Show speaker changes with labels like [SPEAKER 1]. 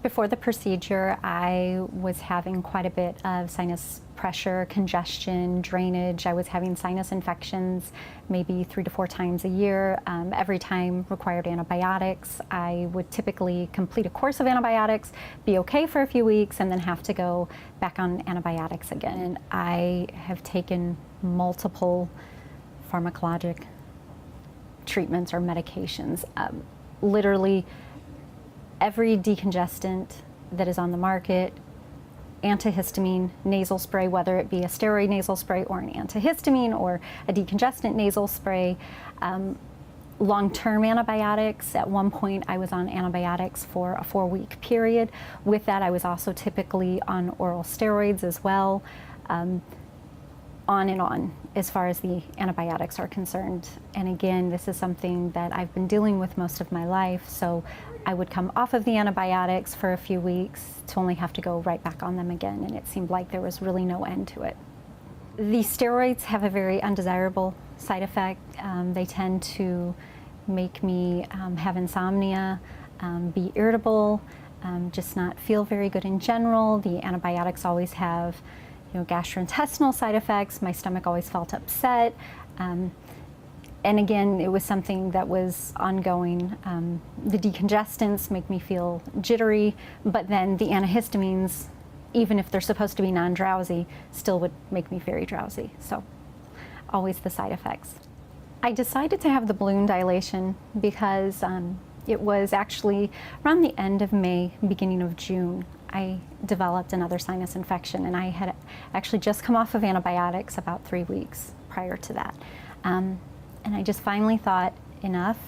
[SPEAKER 1] Before the procedure, I was having quite a bit of sinus pressure, congestion, drainage. I was having sinus infections maybe 3 to 4 times a year. Every time required antibiotics. I would typically complete a course of antibiotics, be okay for a few weeks, and then have to go back on antibiotics again. And I have taken multiple pharmacologic treatments or medications. Literally every decongestant that is on the market, antihistamine nasal spray, whether it be a steroid nasal spray or an antihistamine or a decongestant nasal spray, long-term antibiotics. At one point I was on antibiotics for a 4-week period. With that, I was also typically on oral steroids as well. On and on as far as the antibiotics are concerned. And again, this is something that I've been dealing with most of my life, so I would come off of the antibiotics for a few weeks to only have to go right back on them again, and it seemed like there was really no end to it. The steroids have a very undesirable side effect. They tend to make me have insomnia, be irritable, just not feel very good in general. The antibiotics always have gastrointestinal side effects. My stomach always felt upset. And again, it was something that was ongoing. The decongestants make me feel jittery, but then the antihistamines, even if they're supposed to be non-drowsy, still would make me very drowsy. So always the side effects. I decided to have the balloon dilation because it was actually around the end of May, beginning of June, I developed another sinus infection, and I had actually just come off of antibiotics about 3 weeks prior to that. And I just finally thought, enough.